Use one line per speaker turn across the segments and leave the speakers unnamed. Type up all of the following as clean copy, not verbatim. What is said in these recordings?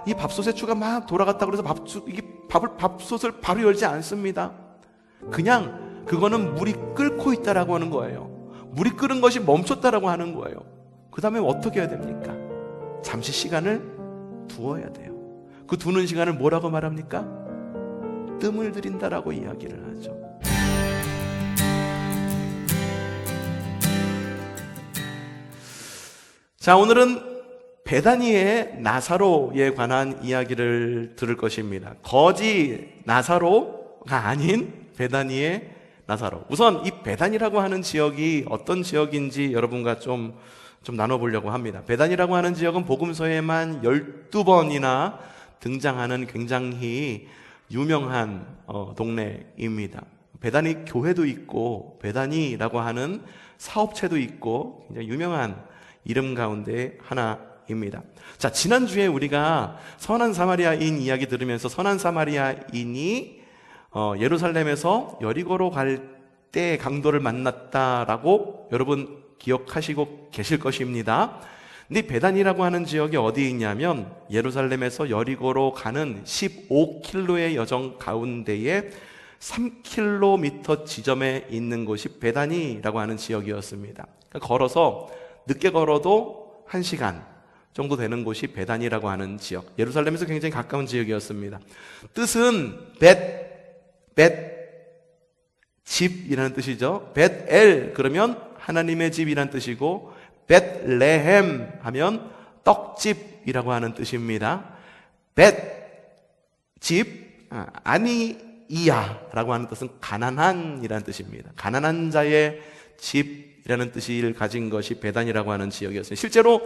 이 밥솥에 추가 막 돌아갔다고 해서 밥솥을 바로 열지 않습니다. 그냥 그거는 물이 끓고 있다라고 하는 거예요. 물이 끓은 것이 멈췄다라고 하는 거예요. 그 다음에 어떻게 해야 됩니까? 잠시 시간을 두어야 돼요. 그 두는 시간을 뭐라고 말합니까? 뜸을 들인다라고 이야기를 하죠. 자, 오늘은 베다니의 나사로에 관한 이야기를 들을 것입니다. 거지 나사로가 아닌 베다니의 나사로. 우선 이 베다니라고 하는 지역이 어떤 지역인지 여러분과 좀 나눠보려고 합니다. 베다니라고 하는 지역은 복음서에만 12번이나 등장하는 굉장히 유명한 동네입니다. 베다니 교회도 있고 베다니라고 하는 사업체도 있고 굉장히 유명한 이름 가운데 하나입니다. 자, 지난주에 우리가 선한 사마리아인 이야기 들으면서 선한 사마리아인이 예루살렘에서 여리고로 갈 때 강도를 만났다라고 여러분 기억하시고 계실 것입니다. 근데 베단이라고 하는 지역이 어디에 있냐면 예루살렘에서 여리고로 가는 15km의 여정 가운데에 3km 지점에 있는 곳이 베다니라고 하는 지역이었습니다. 그러니까 걸어서 늦게 걸어도 1시간 정도 되는 곳이 베다니라고 하는 지역, 예루살렘에서 굉장히 가까운 지역이었습니다. 뜻은 집이라는 뜻이죠. 벳엘 그러면 하나님의 집이라는 뜻이고, 벳레헴 하면 떡집이라고 하는 뜻입니다. 집, 아니이야라고 하는 뜻은 가난한이라는 뜻입니다. 가난한 자의 집이라는 뜻을 가진 것이 베단이라고 하는 지역이었습니다. 실제로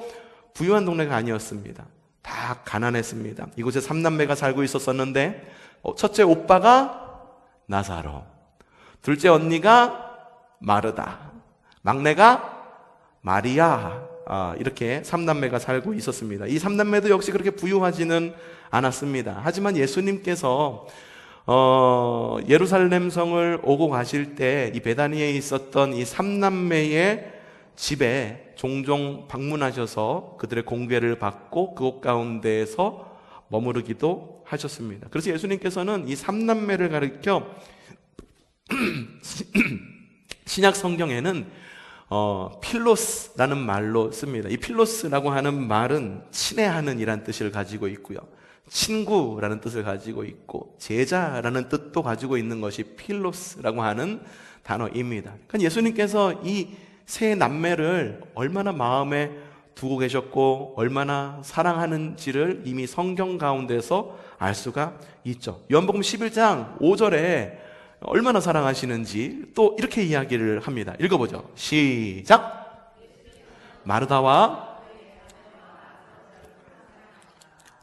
부유한 동네가 아니었습니다. 다 가난했습니다. 이곳에 3남매가 살고 있었었는데, 첫째 오빠가 나사로, 둘째 언니가 마르다, 막내가 마리아, 이렇게 3남매가 살고 있었습니다. 이 3남매도 역시 그렇게 부유하지는 않았습니다. 하지만 예수님께서 예루살렘 성을 오고 가실 때 이 베다니에 있었던 이 3남매의 집에 종종 방문하셔서 그들의 공개를 받고 그곳 가운데에서 머무르기도 하셨습니다. 그래서 예수님께서는 이 3남매를 가리켜 신약 성경에는 필로스라는 말로 씁니다. 이 필로스라고 하는 말은 친애하는 이란 뜻을 가지고 있고요, 친구라는 뜻을 가지고 있고, 제자라는 뜻도 가지고 있는 것이 필로스라고 하는 단어입니다. 그러니까 예수님께서 이 세 남매를 얼마나 마음에 두고 계셨고 얼마나 사랑하는지를 이미 성경 가운데서 알 수가 있죠. 요한복음 11장 5절에 얼마나 사랑하시는지 또 이렇게 이야기를 합니다. 읽어보죠. 시작. 마르다와,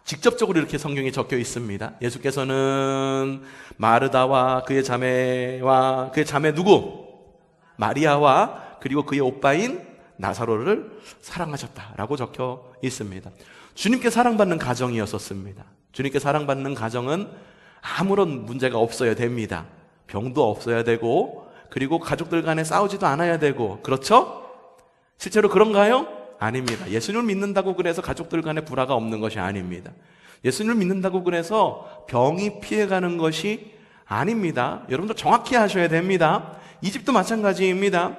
직접적으로 이렇게 성경에 적혀 있습니다. 예수께서는 마르다와 그의 자매 누구? 마리아와 그리고 그의 오빠인 나사로를 사랑하셨다라고 적혀 있습니다. 주님께 사랑받는 가정이었었습니다. 주님께 사랑받는 가정은 아무런 문제가 없어야 됩니다. 병도 없어야 되고, 그리고 가족들 간에 싸우지도 않아야 되고, 그렇죠? 실제로 그런가요? 아닙니다. 예수님을 믿는다고 그래서 가족들 간에 불화가 없는 것이 아닙니다. 예수님을 믿는다고 그래서 병이 피해가는 것이 아닙니다. 여러분들 정확히 하셔야 됩니다. 이 집도 마찬가지입니다.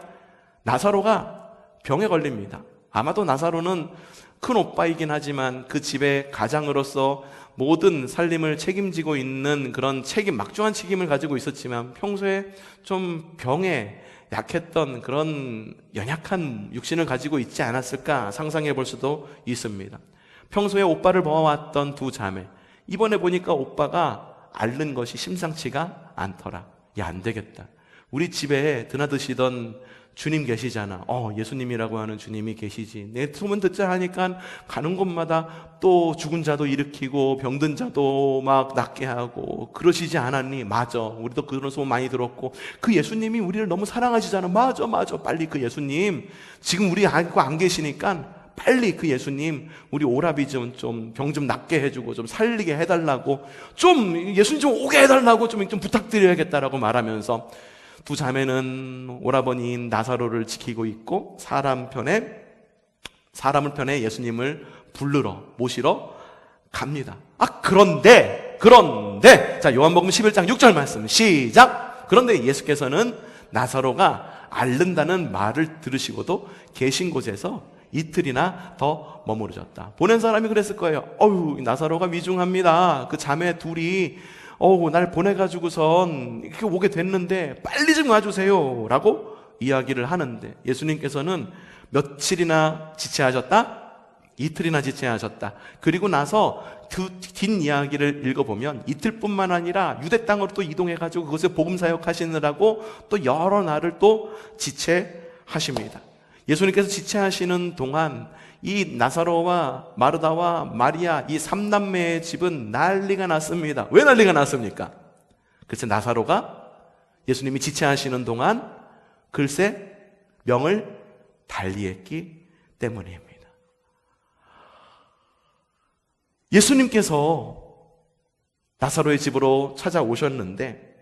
나사로가 병에 걸립니다. 아마도 나사로는 큰 오빠이긴 하지만 그 집의 가장으로서 모든 살림을 책임지고 있는 그런 막중한 책임을 가지고 있었지만 평소에 좀 병에 약했던 그런 연약한 육신을 가지고 있지 않았을까 상상해 볼 수도 있습니다. 평소에 오빠를 보아왔던 두 자매, 이번에 보니까 오빠가 앓는 것이 심상치가 않더라. 야, 안 되겠다. 우리 집에 드나드시던 주님 계시잖아. 예수님이라고 하는 주님이 계시지. 내 소문 듣자 하니까 가는 곳마다 또 죽은 자도 일으키고 병든 자도 막 낫게 하고 그러시지 않았니? 맞아. 우리도 그런 소문 많이 들었고 그 예수님이 우리를 너무 사랑하시잖아. 맞아. 빨리 그 예수님, 지금 우리 알고 안 계시니까 빨리 그 예수님 우리 오라비 좀 병 좀 낫게 해주고 좀 살리게 해달라고, 좀 예수님 좀 오게 해달라고 좀 부탁드려야겠다라고 말하면서 두 자매는 오라버니인 나사로를 지키고 있고 사람을 편에 예수님을 모시러 갑니다. 그런데 자, 요한복음 11장 6절 말씀 시작. 그런데 예수께서는 나사로가 앓는다는 말을 들으시고도 계신 곳에서 이틀이나 더 머무르셨다. 보낸 사람이 그랬을 거예요. 나사로가 위중합니다. 그 자매 둘이 날 보내가지고선 이렇게 오게 됐는데 빨리 좀 와주세요 라고 이야기를 하는데, 예수님께서는 며칠이나 지체하셨다? 이틀이나 지체하셨다. 그리고 나서 그 뒷이야기를 읽어보면 이틀뿐만 아니라 유대 땅으로 또 이동해가지고 그것에 복음 사역하시느라고 또 여러 날을 또 지체하십니다. 예수님께서 지체하시는 동안 이 나사로와 마르다와 마리아 이 3남매의 집은 난리가 났습니다. 왜 난리가 났습니까? 글쎄, 나사로가 예수님이 지체하시는 동안 글쎄 명을 달리했기 때문입니다. 예수님께서 나사로의 집으로 찾아오셨는데,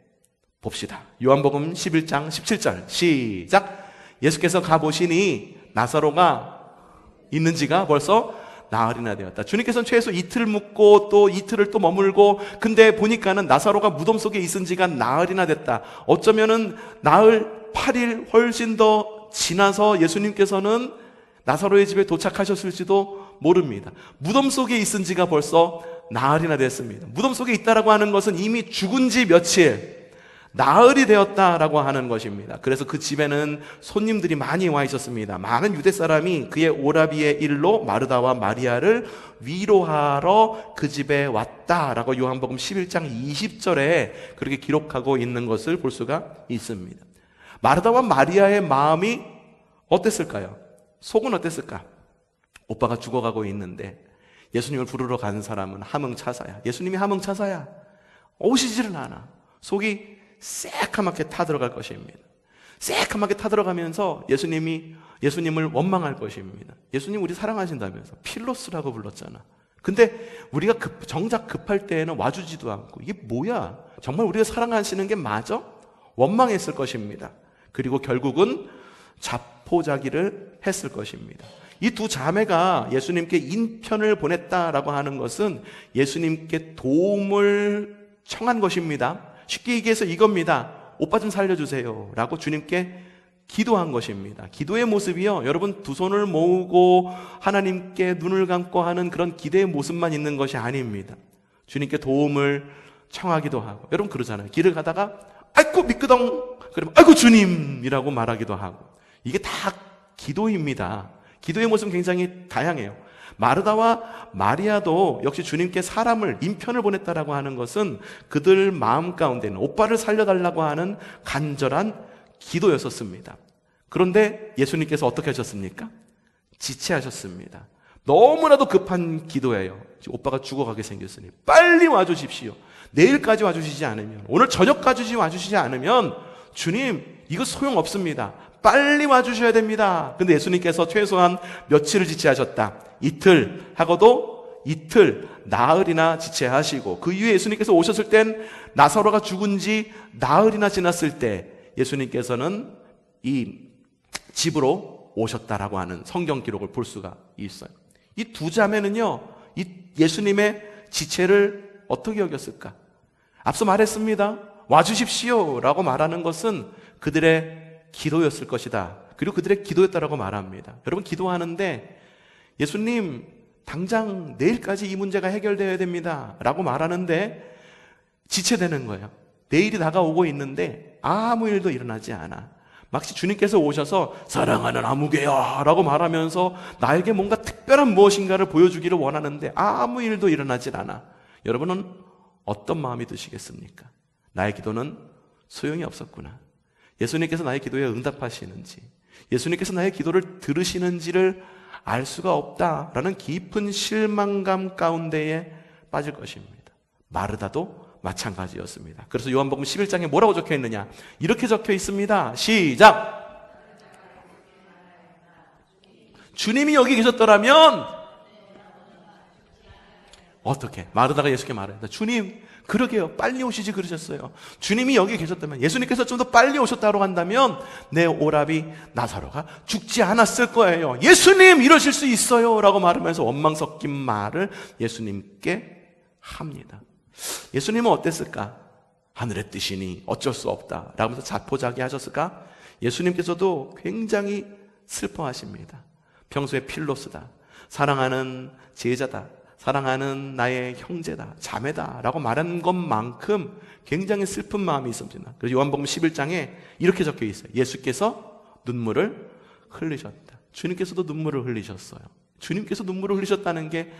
봅시다. 요한복음 11장 17절 시작. 예수께서 가보시니 나사로가 있는지가 벌써 나흘이나 되었다. 주님께서는 최소 이틀 묵고 또 이틀을 또 머물고, 근데 보니까는 나사로가 무덤 속에 있은 지가 나흘이나 됐다. 어쩌면은 나흘 8일 훨씬 더 지나서 예수님께서는 나사로의 집에 도착하셨을지도 모릅니다. 무덤 속에 있은 지가 벌써 나흘이나 됐습니다. 무덤 속에 있다라고 하는 것은 이미 죽은 지 며칠, 나흘이 되었다라고 하는 것입니다. 그래서 그 집에는 손님들이 많이 와 있었습니다. 많은 유대 사람이 그의 오라비의 일로 마르다와 마리아를 위로하러 그 집에 왔다라고 요한복음 11장 20절에 그렇게 기록하고 있는 것을 볼 수가 있습니다. 마르다와 마리아의 마음이 어땠을까요? 속은 어땠을까? 오빠가 죽어가고 있는데 예수님을 부르러 가는 사람은 함흥차사야. 예수님이 함흥차사야. 오시지를 않아. 속이 새카맣게 타들어갈 것입니다. 새카맣게 타들어가면서 예수님을 원망할 것입니다. 예수님 우리 사랑하신다면서 필로스라고 불렀잖아. 근데 우리가 정작 급할 때에는 와주지도 않고, 이게 뭐야? 정말 우리가 사랑하시는 게 맞아? 원망했을 것입니다. 그리고 결국은 자포자기를 했을 것입니다. 이 두 자매가 예수님께 인편을 보냈다라고 하는 것은 예수님께 도움을 청한 것입니다. 쉽게 얘기해서 이겁니다. 오빠 좀 살려주세요 라고 주님께 기도한 것입니다. 기도의 모습이요, 여러분 두 손을 모으고 하나님께 눈을 감고 하는 그런 기대의 모습만 있는 것이 아닙니다. 주님께 도움을 청하기도 하고, 여러분 그러잖아요. 길을 가다가 아이고 미끄덩 그러면 아이고 주님이라고 말하기도 하고, 이게 다 기도입니다. 기도의 모습은 굉장히 다양해요. 마르다와 마리아도 역시 주님께 사람을, 인편을 보냈다라고 하는 것은 그들 마음 가운데는 오빠를 살려달라고 하는 간절한 기도였었습니다. 그런데 예수님께서 어떻게 하셨습니까? 지체하셨습니다. 너무나도 급한 기도예요. 오빠가 죽어가게 생겼으니 빨리 와주십시오. 내일까지 와주시지 않으면, 오늘 저녁까지 와주시지 않으면 주님 이거 소용없습니다. 빨리 와주셔야 됩니다. 근데 예수님께서 최소한 며칠을 지체하셨다. 이틀 하고도 이틀, 나흘이나 지체하시고, 그 이후에 예수님께서 오셨을 땐 나사로가 죽은 지 나흘이나 지났을 때 예수님께서는 이 집으로 오셨다라고 하는 성경 기록을 볼 수가 있어요. 이 두 자매는요, 이 예수님의 지체를 어떻게 여겼을까? 앞서 말했습니다. 와주십시오 라고 말하는 것은 그들의 기도였을 것이다. 그리고 그들의 기도였다라고 말합니다. 여러분 기도하는데 예수님 당장 내일까지 이 문제가 해결되어야 됩니다 라고 말하는데 지체되는 거예요. 내일이 다가오고 있는데 아무 일도 일어나지 않아. 마치 주님께서 오셔서 사랑하는 아무개야 라고 말하면서 나에게 뭔가 특별한 무엇인가를 보여주기를 원하는데 아무 일도 일어나질 않아. 여러분은 어떤 마음이 드시겠습니까? 나의 기도는 소용이 없었구나. 예수님께서 나의 기도에 응답하시는지, 예수님께서 나의 기도를 들으시는지를 알 수가 없다라는 깊은 실망감 가운데에 빠질 것입니다. 마르다도 마찬가지였습니다. 그래서 요한복음 11장에 뭐라고 적혀 있느냐? 이렇게 적혀 있습니다. 시작! 주님이 여기 계셨더라면 어떻게? 마르다가 예수께 말합니다. 주님, 그러게요. 빨리 오시지 그러셨어요. 주님이 여기 계셨다면, 예수님께서 좀 더 빨리 오셨다고 한다면 내 오라비 나사로가 죽지 않았을 거예요. 예수님, 이러실 수 있어요 라고 말하면서 원망 섞인 말을 예수님께 합니다. 예수님은 어땠을까? 하늘의 뜻이니 어쩔 수 없다 라면서 자포자기 하셨을까? 예수님께서도 굉장히 슬퍼하십니다. 평소에 필로스다, 사랑하는 제자다, 사랑하는 나의 형제다, 자매다 라고 말한 것만큼 굉장히 슬픈 마음이 있습니다. 그래서 요한복음 11장에 이렇게 적혀 있어요. 예수께서 눈물을 흘리셨다. 주님께서도 눈물을 흘리셨어요. 주님께서 눈물을 흘리셨다는 게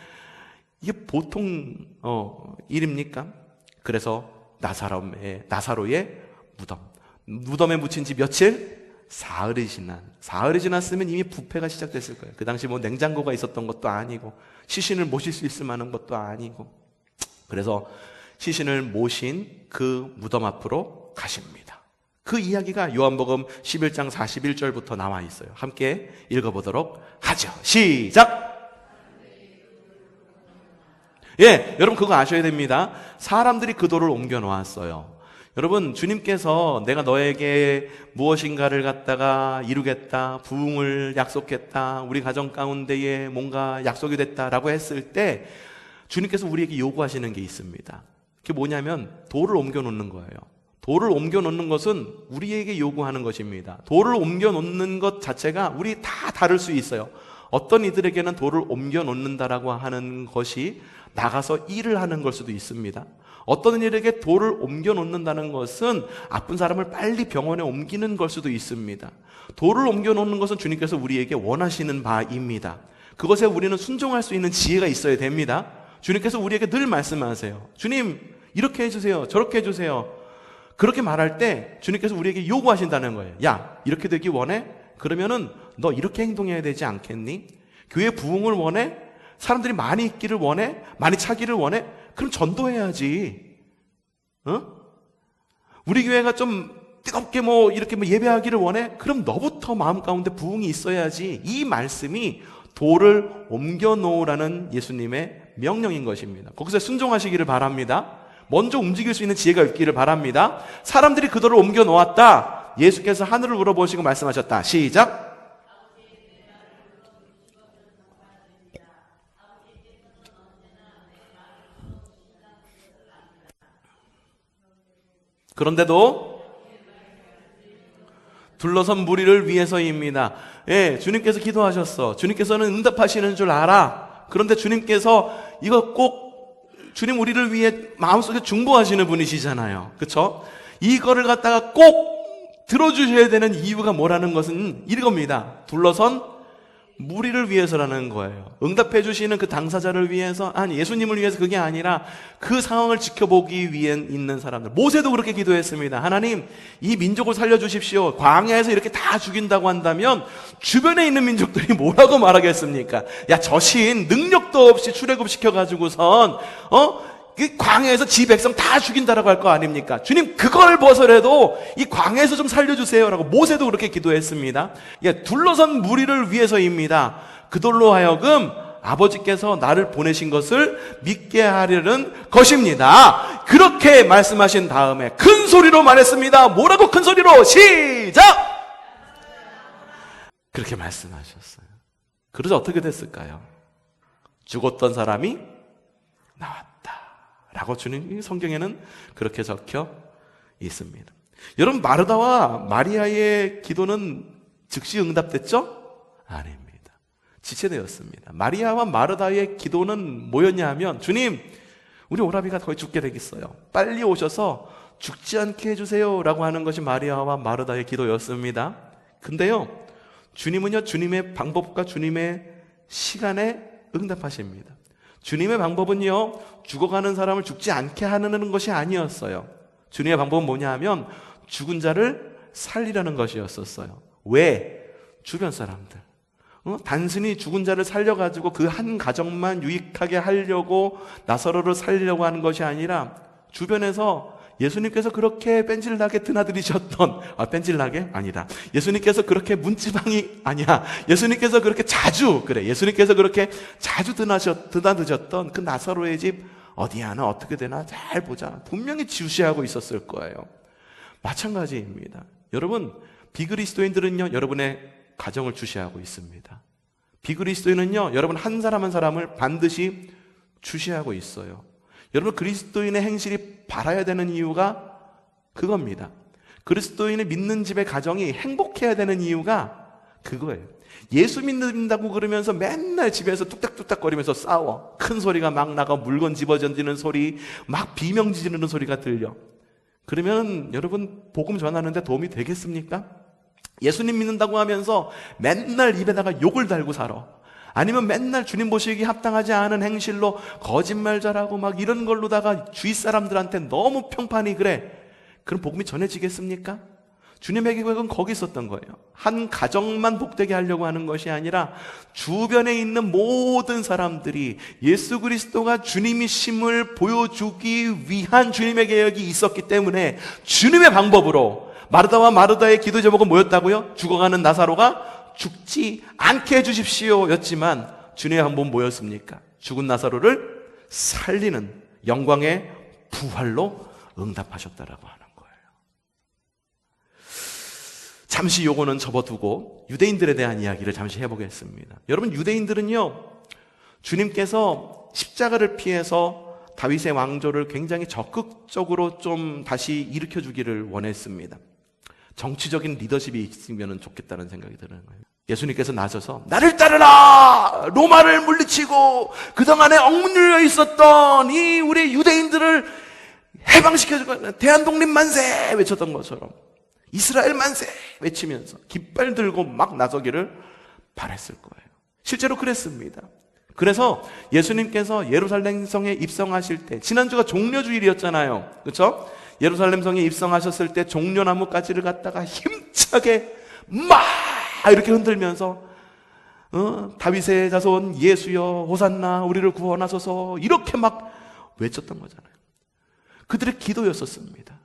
이게 보통 일입니까? 그래서 나사로의 무덤에 묻힌 지 며칠? 사흘이 지났으면 이미 부패가 시작됐을 거예요. 그 당시 뭐 냉장고가 있었던 것도 아니고 시신을 모실 수 있을 만한 것도 아니고, 그래서 시신을 모신 그 무덤 앞으로 가십니다. 그 이야기가 요한복음 11장 41절부터 나와 있어요. 함께 읽어보도록 하죠. 시작! 예, 여러분 그거 아셔야 됩니다. 사람들이 그 돌을 옮겨 놓았어요. 여러분, 주님께서 내가 너에게 무엇인가를 갖다가 이루겠다, 부흥을 약속했다, 우리 가정 가운데에 뭔가 약속이 됐다라고 했을 때 주님께서 우리에게 요구하시는 게 있습니다. 그게 뭐냐면 돌을 옮겨 놓는 거예요. 돌을 옮겨 놓는 것은 우리에게 요구하는 것입니다. 돌을 옮겨 놓는 것 자체가 우리 다 다를 수 있어요. 어떤 이들에게는 돌을 옮겨 놓는다라고 하는 것이 나가서 일을 하는 걸 수도 있습니다. 어떤 이에게 돌을 옮겨 놓는다는 것은 아픈 사람을 빨리 병원에 옮기는 걸 수도 있습니다. 돌을 옮겨 놓는 것은 주님께서 우리에게 원하시는 바입니다. 그것에 우리는 순종할 수 있는 지혜가 있어야 됩니다. 주님께서 우리에게 늘 말씀하세요. 주님, 이렇게 해주세요, 저렇게 해주세요. 그렇게 말할 때 주님께서 우리에게 요구하신다는 거예요. 야, 이렇게 되기 원해? 그러면은 너 이렇게 행동해야 되지 않겠니? 교회 부흥을 원해? 사람들이 많이 있기를 원해? 많이 차기를 원해? 그럼 전도해야지. 우리 교회가 좀 뜨겁게 이렇게 예배하기를 원해? 그럼 너부터 마음 가운데 부흥이 있어야지. 이 말씀이 돌을 옮겨 놓으라는 예수님의 명령인 것입니다. 거기서 순종하시기를 바랍니다. 먼저 움직일 수 있는 지혜가 있기를 바랍니다. 사람들이 그 돌을 옮겨 놓았다. 예수께서 하늘을 우러보시고 말씀하셨다. 시작! 그런데도 둘러선 무리를 위해서입니다. 예, 주님께서 기도하셨어. 주님께서는 응답하시는 줄 알아. 그런데 주님께서 이거 꼭 주님 우리를 위해 마음속에 중보하시는 분이시잖아요. 그렇죠? 이거를 갖다가 꼭 들어주셔야 되는 이유가 뭐라는 것은 이겁니다. 둘러선 무리를 위해서라는 거예요. 응답해 주시는 그 당사자를 위해서, 아니 예수님을 위해서 그게 아니라 그 상황을 지켜보기 위해 있는 사람들. 모세도 그렇게 기도했습니다. 하나님, 이 민족을 살려주십시오. 광야에서 이렇게 다 죽인다고 한다면 주변에 있는 민족들이 뭐라고 말하겠습니까? 야, 저 신 능력도 없이 출애굽시켜가지고선 그 광야에서 지 백성 다 죽인다라고 할 거 아닙니까? 주님, 그걸 벗어라도 이 광야에서 좀 살려주세요라고 모세도 그렇게 기도했습니다. 예, 둘러선 무리를 위해서입니다. 그들로 하여금 아버지께서 나를 보내신 것을 믿게 하려는 것입니다. 그렇게 말씀하신 다음에 큰 소리로 말했습니다. 뭐라고 큰 소리로? 시작! 그렇게 말씀하셨어요. 그래서 어떻게 됐을까요? 죽었던 사람이 나왔다 라고 주님 성경에는 그렇게 적혀 있습니다. 여러분, 마르다와 마리아의 기도는 즉시 응답됐죠? 아닙니다. 지체되었습니다. 마리아와 마르다의 기도는 뭐였냐 하면, 주님, 우리 오라비가 거의 죽게 되겠어요. 빨리 오셔서 죽지 않게 해주세요 라고 하는 것이 마리아와 마르다의 기도였습니다. 근데요, 주님은요, 주님의 방법과 주님의 시간에 응답하십니다. 주님의 방법은요, 죽어가는 사람을 죽지 않게 하는 것이 아니었어요. 주님의 방법은 뭐냐 하면 죽은 자를 살리라는 것이었었어요. 왜? 주변 사람들. 단순히 죽은 자를 살려가지고 그 한 가정만 유익하게 하려고 나사로를 살리려고 하는 것이 아니라 주변에서 예수님께서 그렇게 뺀질나게 드나들이셨던, 뺀질나게? 아니다. 예수님께서 그렇게 문지방이 아니야. 예수님께서 그렇게 자주, 그래. 예수님께서 그렇게 자주 드나드셨던 그 나사로의 집 어디 하나 어떻게 되나 잘 보자. 분명히 주시하고 있었을 거예요. 마찬가지입니다. 여러분, 비그리스도인들은요, 여러분의 가정을 주시하고 있습니다. 비그리스도인은요, 여러분 한 사람 한 사람을 반드시 주시하고 있어요. 여러분, 그리스도인의 행실이 바라야 되는 이유가 그겁니다. 그리스도인의 믿는 집의 가정이 행복해야 되는 이유가 그거예요. 예수 믿는다고 그러면서 맨날 집에서 뚝딱뚝딱거리면서 싸워. 큰 소리가 막 나가, 물건 집어던지는 소리, 막 비명 지르는 소리가 들려. 그러면 여러분, 복음 전하는데 도움이 되겠습니까? 예수님 믿는다고 하면서 맨날 입에다가 욕을 달고 살아. 아니면 맨날 주님 보시기에 합당하지 않은 행실로 거짓말 잘하고 막 이런 걸로다가 주위 사람들한테 너무 평판이 그래. 그럼 복음이 전해지겠습니까? 주님의 계획은 거기 있었던 거예요. 한 가정만 복되게 하려고 하는 것이 아니라 주변에 있는 모든 사람들이 예수 그리스도가 주님이심을 보여주기 위한 주님의 계획이 있었기 때문에 주님의 방법으로 마르다와 마르다의 기도 제목은 뭐였다고요? 죽어가는 나사로가 죽지 않게 해주십시오 였지만 주님의 방법은 뭐였습니까? 죽은 나사로를 살리는 영광의 부활로 응답하셨다라고 하는 거예요. 잠시 요거는 접어두고 유대인들에 대한 이야기를 잠시 해보겠습니다. 여러분, 유대인들은요, 주님께서 십자가를 피해서 다윗의 왕조를 굉장히 적극적으로 좀 다시 일으켜주기를 원했습니다. 정치적인 리더십이 있으면 좋겠다는 생각이 드는 거예요. 예수님께서 나서서 나를 따르라! 로마를 물리치고 그동안에 억눌려 있었던 이 우리 유대인들을 해방시켜주고 대한독립 만세! 외쳤던 것처럼 이스라엘 만세! 외치면서 깃발 들고 막 나서기를 바랬을 거예요. 실제로 그랬습니다. 그래서 예수님께서 예루살렘 성에 입성하실 때, 지난주가 종려주일이었잖아요. 그렇죠? 예루살렘 성에 입성하셨을 때 종려나무 가지를 갖다가 힘차게 막 이렇게 흔들면서 다윗의 자손 예수여 호산나 우리를 구원하소서 이렇게 막 외쳤던 거잖아요. 그들의 기도였었습니다.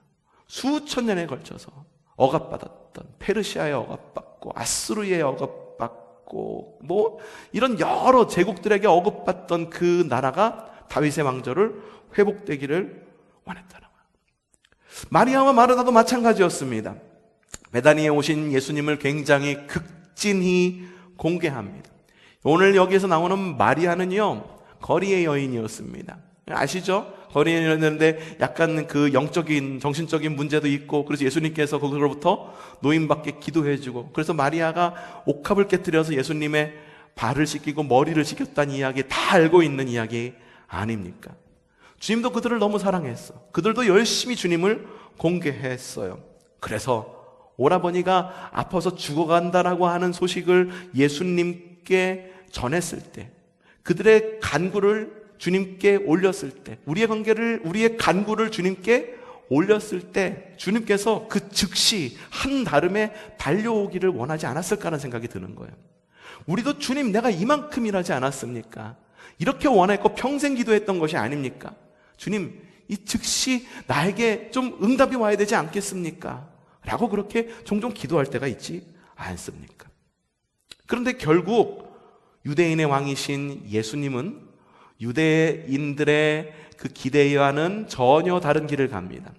수천 년에 걸쳐서 억압받았던, 페르시아의 억압받고 아수르의 억압받고 뭐 이런 여러 제국들에게 억압받던 그 나라가 다윗의 왕조를 회복되기를 원했다는 거예요. 마리아와 마르다도 마찬가지였습니다. 베다니에 오신 예수님을 굉장히 극진히 공개합니다. 오늘 여기에서 나오는 마리아는요, 거리의 여인이었습니다. 아시죠? 거리의 여인이었는데 약간 그 영적인, 정신적인 문제도 있고, 그래서 예수님께서 거기로부터 노인받게 기도해주고, 그래서 마리아가 옥합을 깨뜨려서 예수님의 발을 씻기고 머리를 씻겼다는 이야기 다 알고 있는 이야기 아닙니까? 주님도 그들을 너무 사랑했어. 그들도 열심히 주님을 공개했어요. 그래서 오라버니가 아파서 죽어간다라고 하는 소식을 예수님께 전했을 때, 그들의 간구를 주님께 올렸을 때, 우리의 간구를 주님께 올렸을 때 주님께서 그 즉시 한 다름에 달려오기를 원하지 않았을까라는 생각이 드는 거예요. 우리도 주님 내가 이만큼 일하지 않았습니까? 이렇게 원했고 평생 기도했던 것이 아닙니까? 주님 이 즉시 나에게 좀 응답이 와야 되지 않겠습니까? 라고 그렇게 종종 기도할 때가 있지 않습니까? 그런데 결국 유대인의 왕이신 예수님은 유대인들의 그 기대와는 전혀 다른 길을 갑니다.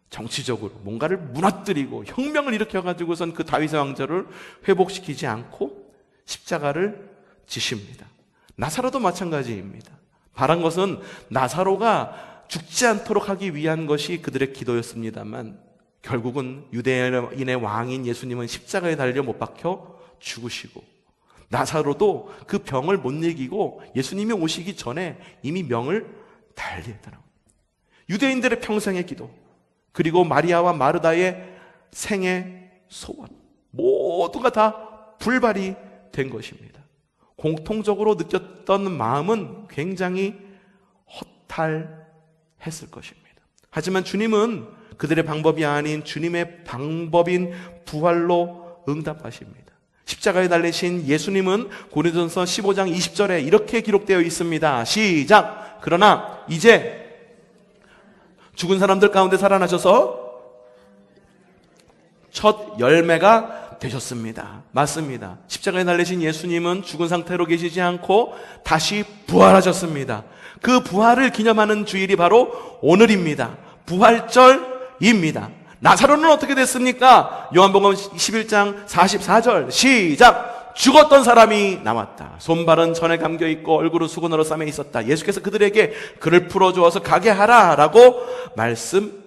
정치적으로 뭔가를 무너뜨리고 혁명을 일으켜가지고선 그 다윗의 왕조를 회복시키지 않고 십자가를 지십니다. 나사로도 마찬가지입니다. 바란 것은 나사로가 죽지 않도록 하기 위한 것이 그들의 기도였습니다만 결국은 유대인의 왕인 예수님은 십자가에 달려 못 박혀 죽으시고 나사로도 그 병을 못 이기고 예수님이 오시기 전에 이미 명을 달리했더라고요. 유대인들의 평생의 기도, 그리고 마리아와 마르다의 생애 소원, 모두가 다 불발이 된 것입니다. 공통적으로 느꼈던 마음은 굉장히 허탈했을 것입니다. 하지만 주님은 그들의 방법이 아닌 주님의 방법인 부활로 응답하십니다. 십자가에 달리신 예수님은 고린도전서 15장 20절에 이렇게 기록되어 있습니다. 시작! 그러나 이제 죽은 사람들 가운데 살아나셔서 첫 열매가 되셨습니다. 맞습니다. 십자가에 달리신 예수님은 죽은 상태로 계시지 않고 다시 부활하셨습니다. 그 부활을 기념하는 주일이 바로 오늘입니다. 부활절입니다. 나사로는 어떻게 됐습니까? 요한복음 11장 44절 시작! 죽었던 사람이 나왔다. 손발은 전에 감겨있고 얼굴은 수건으로 싸매 있었다. 예수께서 그들에게 그를 풀어주어서 가게 하라 라고 말씀하셨다.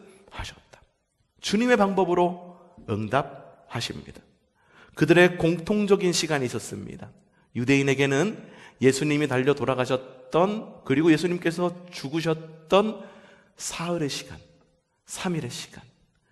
주님의 방법으로 응답하십니다. 그들의 공통적인 시간이 있었습니다. 유대인에게는 예수님이 달려 돌아가셨던, 그리고 예수님께서 죽으셨던 사흘의 시간, 3일의 시간,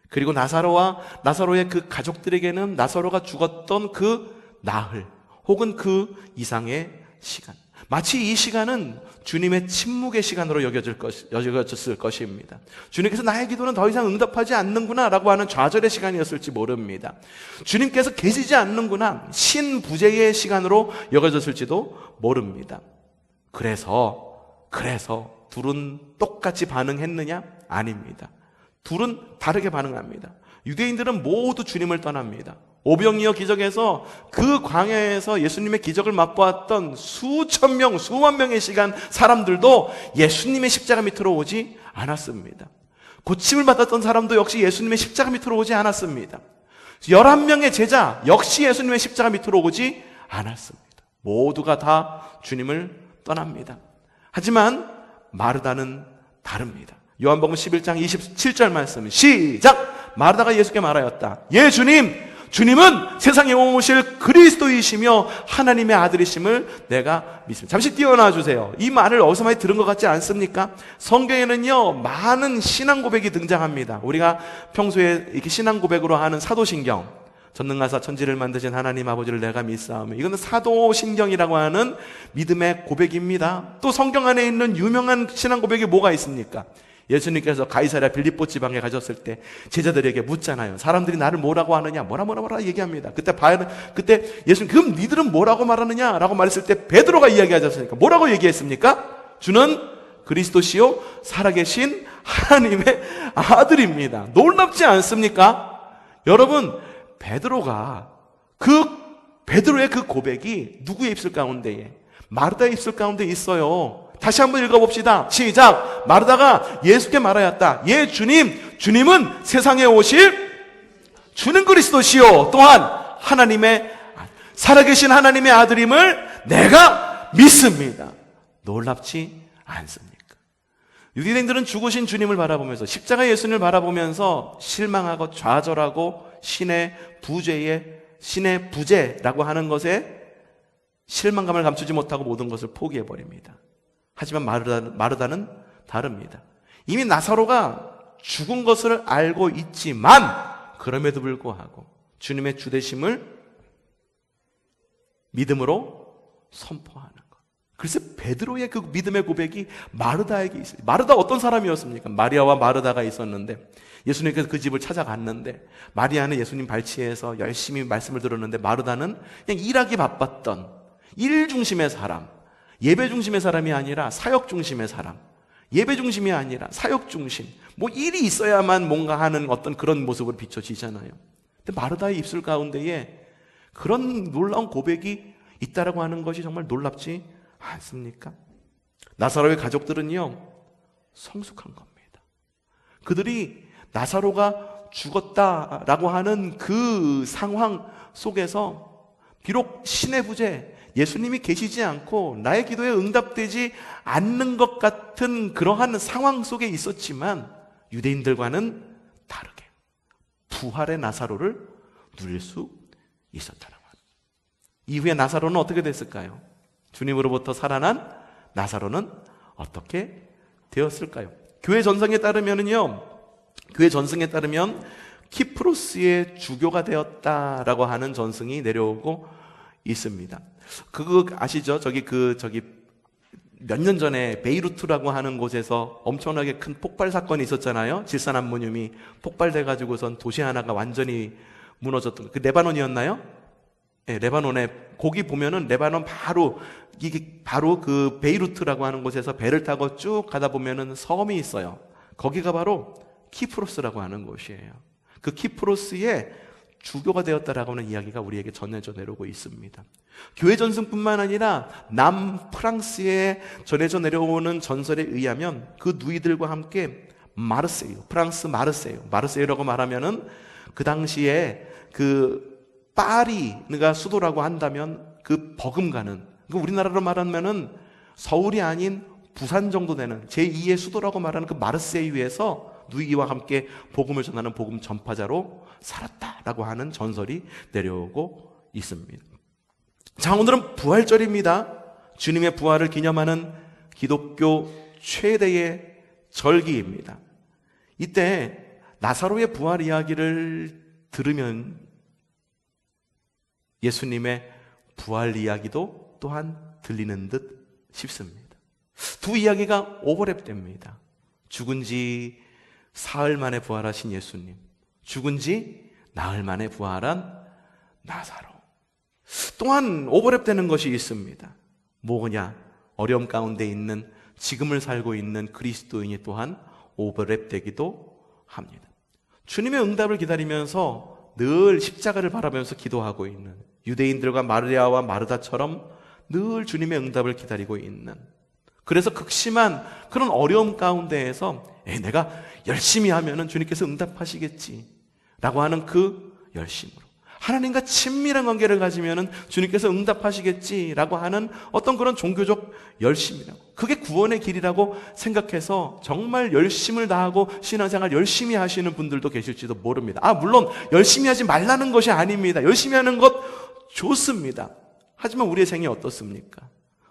그리고 나사로의 그 가족들에게는 나사로가 죽었던 그 나흘 혹은 그 이상의 시간, 마치 이 시간은 주님의 침묵의 시간으로 여겨졌을 것입니다. 주님께서 나의 기도는 더 이상 응답하지 않는구나 라고 하는 좌절의 시간이었을지 모릅니다. 주님께서 계시지 않는구나, 신부재의 시간으로 여겨졌을지도 모릅니다. 그래서 둘은 똑같이 반응했느냐? 아닙니다. 둘은 다르게 반응합니다. 유대인들은 모두 주님을 떠납니다. 오병이어 기적에서 그 광야에서 예수님의 기적을 맛보았던 수천 명, 수만 명의 시간 사람들도 예수님의 십자가 밑으로 오지 않았습니다. 고침을 받았던 사람도 역시 예수님의 십자가 밑으로 오지 않았습니다. 11명의 제자 역시 예수님의 십자가 밑으로 오지 않았습니다. 모두가 다 주님을 떠납니다. 하지만 마르다는 다릅니다. 요한복음 11장 27절 말씀 시작! 마르다가 예수께 말하였다. 예 주님! 주님은 세상에 오실 그리스도이시며 하나님의 아들이심을 내가 믿습니다. 잠시 띄워놔 주세요. 이 말을 어디서 많이 들은 것 같지 않습니까? 성경에는요 많은 신앙 고백이 등장합니다. 우리가 평소에 이렇게 신앙 고백으로 하는 사도신경, 전능하사 천지를 만드신 하나님 아버지를 내가 믿사오며, 이거는 사도신경이라고 하는 믿음의 고백입니다. 또 성경 안에 있는 유명한 신앙 고백이 뭐가 있습니까? 예수님께서 가이사랴 빌립보 지방에 가셨을 때 제자들에게 묻잖아요. 사람들이 나를 뭐라고 하느냐? 뭐라 얘기합니다. 그때 예수님, 그럼 니들은 뭐라고 말하느냐? 라고 말했을 때 베드로가 이야기하셨으니까 뭐라고 얘기했습니까? 주는 그리스도시요 살아계신 하나님의 아들입니다. 놀랍지 않습니까? 여러분, 베드로의 그 고백이 누구의 입술 가운데에? 마르다의 입술 가운데 있어요. 다시 한번 읽어봅시다. 시작! 마르다가 예수께 말하였다. 예 주님, 주님은 세상에 오실 주는 그리스도시요 또한 하나님의 살아계신 하나님의 아들임을 내가 믿습니다. 놀랍지 않습니까? 유대인들은 죽으신 주님을 바라보면서, 십자가 예수님을 바라보면서 실망하고 좌절하고 신의 부재라고 하는 것에 실망감을 감추지 못하고 모든 것을 포기해버립니다. 하지만 마르다는 다릅니다. 이미 나사로가 죽은 것을 알고 있지만 그럼에도 불구하고 주님의 주되심을 믿음으로 선포하는 것. 그래서 베드로의 그 믿음의 고백이 마르다에게 있어요. 마르다 어떤 사람이었습니까? 마리아와 마르다가 있었는데 예수님께서 그 집을 찾아갔는데, 마리아는 예수님 발치에서 열심히 말씀을 들었는데 마르다는 그냥 일하기 바빴던 일 중심의 사람, 예배 중심의 사람이 아니라 사역 중심의 사람, 예배 중심이 아니라 사역 중심, 뭐 일이 있어야만 뭔가 하는 어떤 그런 모습으로 비춰지잖아요. 근데 마르다의 입술 가운데에 그런 놀라운 고백이 있다라고 하는 것이 정말 놀랍지 않습니까? 나사로의 가족들은요 성숙한 겁니다. 그들이 나사로가 죽었다라고 하는 그 상황 속에서 비록 신의 부재, 예수님이 계시지 않고 나의 기도에 응답되지 않는 것 같은 그러한 상황 속에 있었지만 유대인들과는 다르게 부활의 나사로를 누릴 수 있었다는 것. 이후에 나사로는 어떻게 됐을까요? 주님으로부터 살아난 나사로는 어떻게 되었을까요? 교회 전승에 따르면 키프로스의 주교가 되었다라고 하는 전승이 내려오고 있습니다. 그거 아시죠? 몇 년 전에 베이루트라고 하는 곳에서 엄청나게 큰 폭발 사건이 있었잖아요. 질산암모늄이 폭발돼가지고선 도시 하나가 완전히 무너졌던, 그 레바논이었나요? 네, 레바논에, 거기 보면은 레바논 바로 그 베이루트라고 하는 곳에서 배를 타고 쭉 가다 보면은 섬이 있어요. 거기가 바로 키프로스라고 하는 곳이에요. 그 키프로스의 주교가 되었다라고 하는 이야기가 우리에게 전해져 내려오고 있습니다. 교회 전승뿐만 아니라 남프랑스에 전해져 내려오는 전설에 의하면 그 누이들과 함께 마르세유, 프랑스 마르세유라고 말하면은 그 당시에 그 파리가 수도라고 한다면 그 버금가는, 우리나라로 말하면은 서울이 아닌 부산 정도 되는 제2의 수도라고 말하는 그 마르세유에서 누이와 함께 복음을 전하는 복음 전파자로 살았다라고 하는 전설이 내려오고 있습니다. 자, 오늘은 부활절입니다. 주님의 부활을 기념하는 기독교 최대의 절기입니다. 이때 나사로의 부활 이야기를 들으면 예수님의 부활 이야기도 또한 들리는 듯 싶습니다. 두 이야기가 오버랩됩니다. 죽은 지 사흘 만에 부활하신 예수님, 죽은 지 나흘 만에 부활한 나사로. 또한 오버랩되는 것이 있습니다. 뭐냐? 어려움 가운데 있는, 지금을 살고 있는 그리스도인이 또한 오버랩되기도 합니다. 주님의 응답을 기다리면서 늘 십자가를 바라보면서 기도하고 있는 유대인들과 마리아와 마르다처럼 늘 주님의 응답을 기다리고 있는, 그래서 극심한 그런 어려움 가운데에서 내가 열심히 하면은 주님께서 응답하시겠지 라고 하는 그 열심으로, 하나님과 친밀한 관계를 가지면은 주님께서 응답하시겠지라고 하는 어떤 그런 종교적 열심이라고, 그게 구원의 길이라고 생각해서 정말 열심을 다하고 신앙생활 열심히 하시는 분들도 계실지도 모릅니다. 물론 열심히 하지 말라는 것이 아닙니다. 열심히 하는 것 좋습니다. 하지만 우리의 생이 어떻습니까?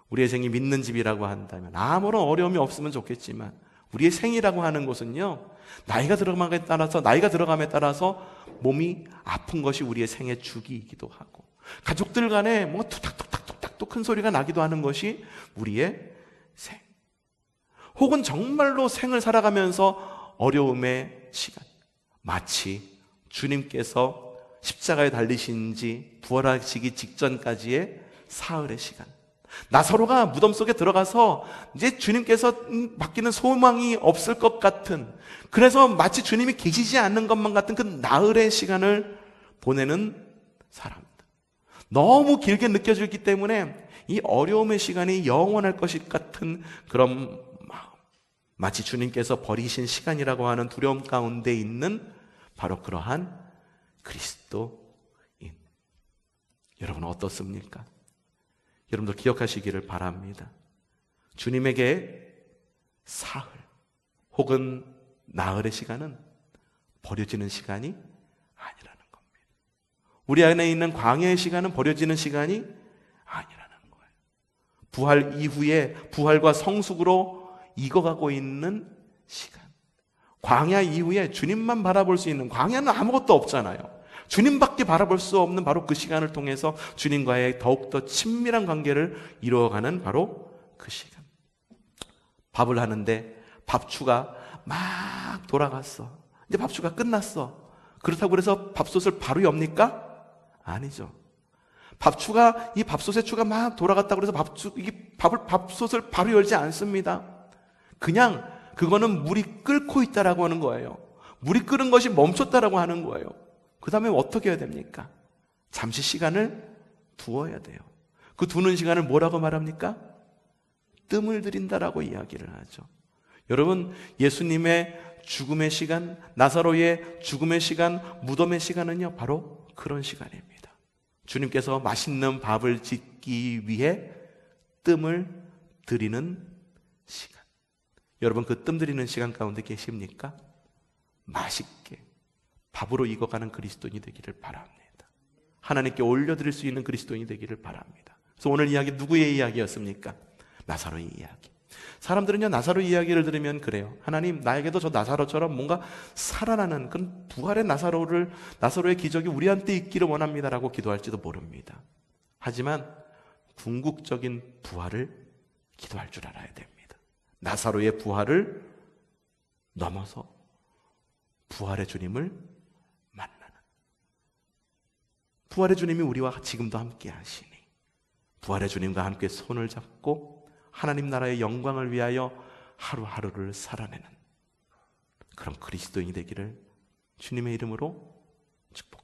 우리의 생이 믿는 집이라고 한다면 아무런 어려움이 없으면 좋겠지만, 우리의 생이라고 하는 것은요, 나이가 들어감에 따라서 몸이 아픈 것이 우리의 생의 주기이기도 하고, 가족들 간에 뭔가 툭탁툭탁툭탁 큰 소리가 나기도 하는 것이 우리의 생. 혹은 정말로 생을 살아가면서 어려움의 시간, 마치 주님께서 십자가에 달리신 지 부활하시기 직전까지의 사흘의 시간, 나사로가 무덤 속에 들어가서 이제 주님께서 맡기는 소망이 없을 것 같은, 그래서 마치 주님이 계시지 않는 것만 같은 그 나흘의 시간을 보내는 사람입니다. 너무 길게 느껴지기 때문에 이 어려움의 시간이 영원할 것이 같은 그런 마음, 마치 주님께서 버리신 시간이라고 하는 두려움 가운데 있는 바로 그러한 그리스도인. 여러분 어떻습니까? 여러분들 기억하시기를 바랍니다. 주님에게 사흘 혹은 나흘의 시간은 버려지는 시간이 아니라는 겁니다. 우리 안에 있는 광야의 시간은 버려지는 시간이 아니라는 거예요. 부활 이후에 부활과 성숙으로 익어가고 있는 시간, 광야 이후에 주님만 바라볼 수 있는, 광야는 아무것도 없잖아요. 주님밖에 바라볼 수 없는 바로 그 시간을 통해서 주님과의 더욱더 친밀한 관계를 이루어가는 바로 그 시간. 밥을 하는데 밥추가 막 돌아갔어. 이제 밥추가 끝났어. 그렇다고 해서 밥솥을 바로 엽니까? 아니죠. 밥추가, 이 밥솥의 추가 막 돌아갔다고 해서 밥솥을 바로 열지 않습니다. 그냥 그거는 물이 끓고 있다라고 하는 거예요. 물이 끓은 것이 멈췄다라고 하는 거예요. 그 다음에 어떻게 해야 됩니까? 잠시 시간을 두어야 돼요. 그 두는 시간을 뭐라고 말합니까? 뜸을 들인다라고 이야기를 하죠. 여러분, 예수님의 죽음의 시간, 나사로의 죽음의 시간, 무덤의 시간은요, 바로 그런 시간입니다. 주님께서 맛있는 밥을 짓기 위해 뜸을 들이는 시간. 여러분, 그 뜸 들이는 시간 가운데 계십니까? 맛있게 밥으로 익어가는 그리스도인이 되기를 바랍니다. 하나님께 올려드릴 수 있는 그리스도인이 되기를 바랍니다. 그래서 오늘 이야기 누구의 이야기였습니까? 나사로의 이야기. 사람들은요, 나사로 이야기를 들으면 그래요. 하나님, 나에게도 저 나사로처럼 뭔가 살아나는 그런 부활의 나사로의 기적이 우리한테 있기를 원합니다라고 기도할지도 모릅니다. 하지만 궁극적인 부활을 기도할 줄 알아야 됩니다. 나사로의 부활을 넘어서 부활의 주님을 만나는, 부활의 주님이 우리와 지금도 함께 하시니 부활의 주님과 함께 손을 잡고 하나님 나라의 영광을 위하여 하루하루를 살아내는 그런 그리스도인이 되기를 주님의 이름으로 축복합니다.